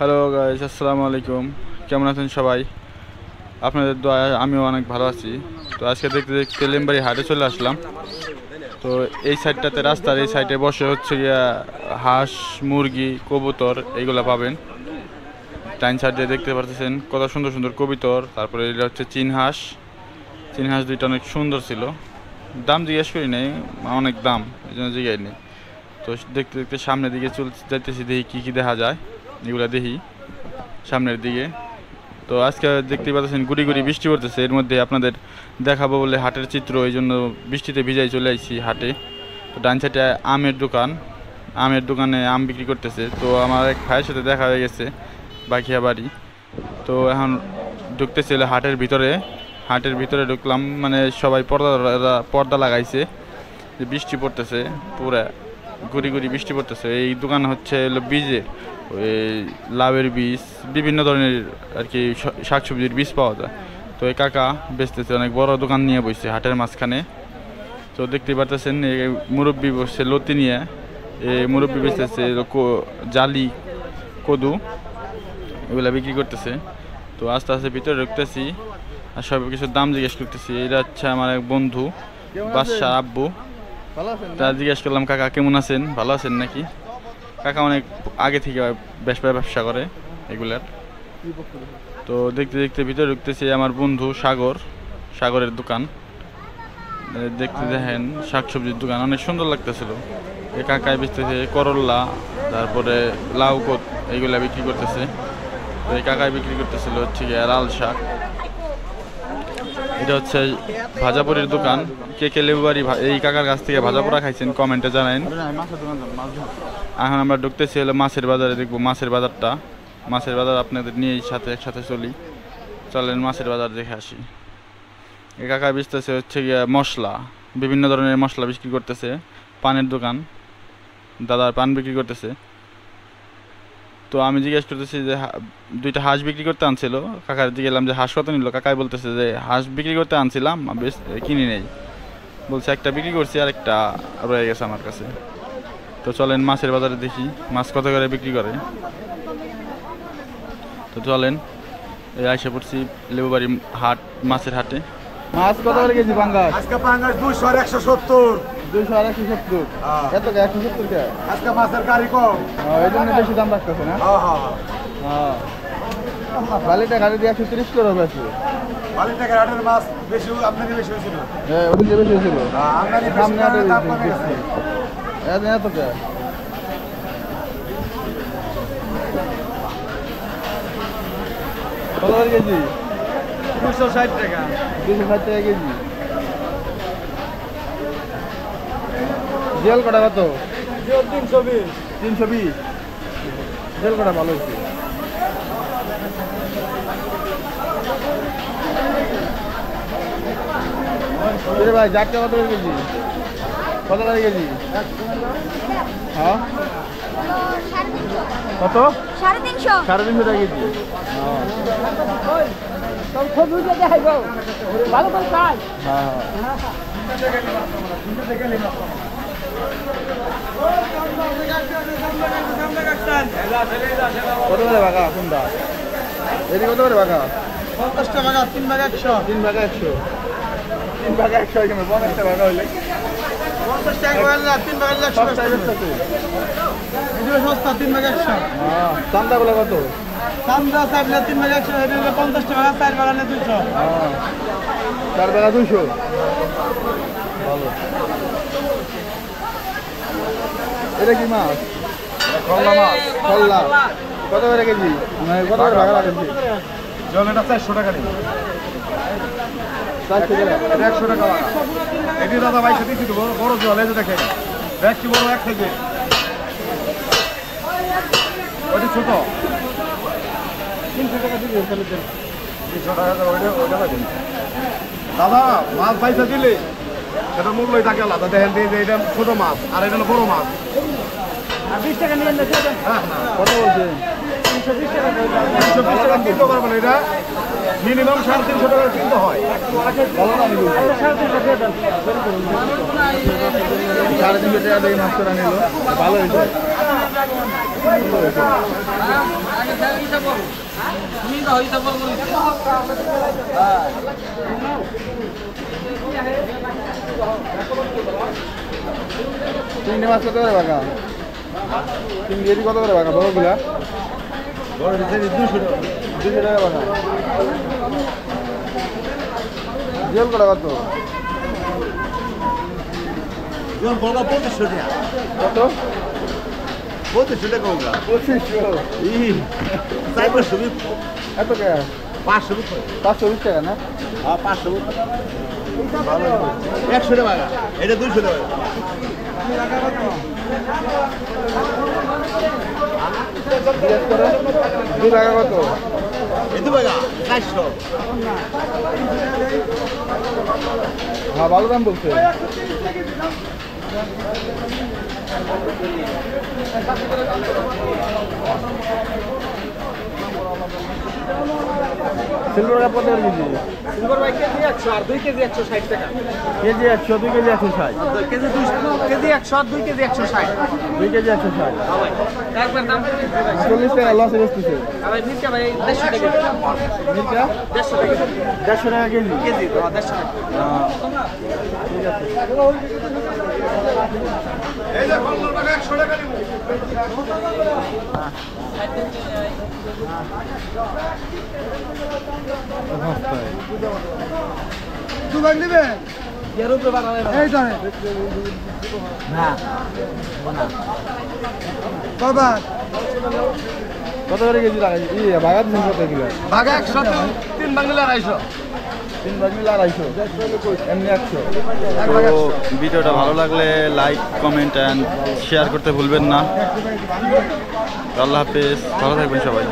Hello guys, আসসালামু আলাইকুম। কেমন আছেন সবাই? আপনাদের দয়ায় আমিও অনেক ভালো আছি। তো আজকে দেখতে দেখতে লেমবাড়ি হাটে চলে আসলাম। তো এই সাইডটাতে রাস্তার এই সাইডে বসে হচ্ছে গিয়া হাঁস, মুরগি, কবুতর এইগুলা পাবেন। ডাইন সাইডে দেখতে পাচ্ছেন কত সুন্দর সুন্দর কবুতর। তারপরে এটা হচ্ছে চীন হাঁস দুইটা অনেক সুন্দর ছিল। দাম জিজ্ঞেস করি নাই, অনেক দাম, এই জন্য জিজ্ঞাসা নেই। তো দেখতে দেখতে সামনের দিকে যাইতেছি, দেখি কী কী দেখা যায়। এগুলা দেখি সামনের দিকে। তো আজকে দেখতে পাচ্ছেন গুড়ি গুড়ি বৃষ্টি পড়তেছে, এর মধ্যে আপনাদের দেখাবো বলে হাটের চিত্র, এই জন্য বৃষ্টিতে ভিজাই চলে আসছি হাটে। তো ডান সাইডে আমের দোকানে আম বিক্রি করতেছে। তো আমার এক ভাইয়ের সাথে দেখা হয়ে গেছে বাকিয়া বাড়ি। তো এখন ঢুকতেছিল হাটের ভিতরে ঢুকলাম, মানে সবাই পর্দা লাগাইছে, যে বৃষ্টি পড়তেছে, পুরা গুড়ি গুড়ি বৃষ্টি পড়তেছে। এই দোকান হচ্ছে বীজের, ওই লাউয়ের বীজ, বিভিন্ন ধরনের আর কি শাকসবজির বীজ পাওয়া যায়। তো এই কাকা বেচতেছে, অনেক বড় দোকান নিয়ে বসছে হাটের মাঝখানে। তো দেখতে পারতেছেন মুরব্বী বসছে লতি নিয়ে, এই মুরব্বী বেচতেছে জালি, কদু, এগুলা বিক্রি করতেছে। তো আস্তে আস্তে ভিতরে ঢুকতেছি আর সব কিছুর দাম জিজ্ঞেস করতেছি। এটা হচ্ছে আমার এক বন্ধু বাদশাহ আব্বু। তা জিজ্ঞেস করলাম, কাকা কেমন আছেন, ভালো আছেন নাকি? কাকা অনেক আগে থেকে ব্যবসা করে এগুলার। তো দেখতে দেখতে ভিতরে ঢুকতেছি, আমার বন্ধু সাগরের দোকান। দেখতে দেখেন শাকসবজির দোকান, অনেক সুন্দর লাগতেছিল। এই কাকায় বেচতেছে করল্লা, তারপরে লাউ কোত, এইগুলা বিক্রি করতেছে। তো এই কাকায় বিক্রি করতেছিল হচ্ছে গিয়ে লাল শাক। এটা হচ্ছে ভাজাপুরির দোকান। কে কে লেবুবাড়ি এই কাকার কাছ থেকে ভাজাপোড়া খাইছেন কমেন্টে জানান। এখন আমরা ঢুকতেছি হলো মাছের বাজারে, দেখবো মাছের বাজার আপনাদের নিয়ে একসাথে চলেন মাছের বাজার দেখে আসি। এই কাকা বেচতেছে হচ্ছে গিয়ে মশলা, বিভিন্ন ধরনের মশলা বিক্রি করতেছে। পানের দোকান, দাদার পান বিক্রি করতেছে। তো আমি জিজ্ঞেস করতেছি যে দুইটা হাঁস বিক্রি করতে আনছিল, কাকার জিজ্ঞেলাম যে হাঁস কত নিল। কাকাই বলতেছে যে হাঁস বিক্রি করতে আনছিলাম, বেশ কিনি নেই, বলছে একটা বিক্রি করছি আর একটা রয়ে গেছে আমার কাছে। তো চলেন মাছের বাজারে দেখি মাছ কত করে বিক্রি করে। তো চলেন, এই আইসা পড়ছি লেবুবাড়ি মাছের হাটে। মাছ কত করে কেজি পাঙ্গাস? আজকে পাঙ্গাস 200 আর 170। 200 আর 170। এত কে 170 কে? আজকে মাছের গাড়ি কম, এই জন্য বেশি দাম রাখতেছে না? হ্যাঁ। বালিটা গাড়ি দিয়ে 130 করে হবে। বালিটা গাড়ির মাছ বেশি, আমদানি বেশি হয়েছিল। হ্যাঁ, ওদিকে বেশি হয়েছিল। আমদানি সামনে দাম কমে গেছে। এত কে? কত করে কেজি? 260 টাকা। 260 টাকা কেজি। জেল কটা কত? 320। 320। জেল কটা ভালো হচ্ছে। ভাই জাটটা কত করে কেজি? কত করে কেজি? হ্যাঁ, কত? 350 টাকা কেজি। কত করে বাঘা কোনটা? এটি কত করে বাঘা? 50 টাকা, 3 ভাগ 100। 3 ভাগ 100। 3 ভাগ 100 এখানে 50 টাকা হইলে 50 টাকা বলেন না, 3 ভাগ 100। সব টাইপের সাথে এগুলো সস্তা, 3 ভাগ 100। হ্যাঁ, চান্দা গুলো কত? চান্দা চাইলে 3 ভাগ 100, এটা হলো 50 টাকা, 4 ভাগ 200। হ্যাঁ, 4 ভাগ 200। ভালো। এটা কি মাছ? খল্লা মাছ। খল্লা কত করে কেজি? কত করে ভাগা কেজি? জলটা 400 টাকা নিন। 400 টাকা। এটা 100 টাকা লাগা। এটি দাদা ভাই সাথে দিতে বড় জল, এই যে দেখেন ব্যাগটি বড় 1 থেকে। ওটি ছোট 300 টাকা দিবে তাহলে। 300 টাকা ওইটা পাবেন দাদা। মাছ পয়সা দিলে সেটা মূল্যই থাকে আলাদা। দেখেন যে এটা ছোট মাছ আর এটা হলো বড় মাছ। 20 টাকা নিয়ে নেন। হ্যাঁ, কত বলছে? 320 টাকা। 320 টাকা কিনতে পারবেন। এটা মিনিমাম 350 টাকা কিনতে হয়। ভালো না? আমি বলছি 350 টাকা দেন। 350 টাকা দিয়ে মাছ করে নিল, ভালো হয়েছে। চিংড়ি মাছ কত করে বাঘা চিংড়ি কত করে বাঘা বড়গুলা 200 টাকা বাঘা জিওল কটা কত Yung boga 25 টাকা কত 25 টাকা boga 25 ই সাইবার সুবি এত কে 500 টাকা 520 টাকা না হ্যাঁ 500 100 টাকা এটা 200 টাকা জিজ্ঞেস করো 2 টাকা কত এত বাগা 400 হ্যাঁ ভালো দাম বলছে সিলভার কাপ কত করে কেজি সিলভার ভাই কেজি 100 আর 2 কেজি 160 টাকা কেজি 100 2 কেজি 160 কেজি 200 কেজি 100 আর 2 কেজি 160 2 কেজি 160 হ্যাঁ ভাই একবার দাম করে 40 টাকা লস বেচতেছে ভাই মির্চা ভাই 150 টাকা মির্চা 150 টাকা 150 টাকা কেজি কেজি তো 150 টাকা ঠিক আছে এই যে 15 টাকা 100 টাকা দিব দুবার নেবে এর উপরে বাড়ালে এই জানে না বাবা কত করে কেজি লাগাই বাগাত নিন কত কিলো ভাগা 100 3 বাংলা 250 3 ভাগ মিলে 250 এমনি 100 তো ভিডিওটা ভালো লাগলে লাইক কমেন্ট অ্যান্ড শেয়ার করতে ভুলবেন না। আল্লাহ হাফেজ, ভালো থাকবেন সবাই।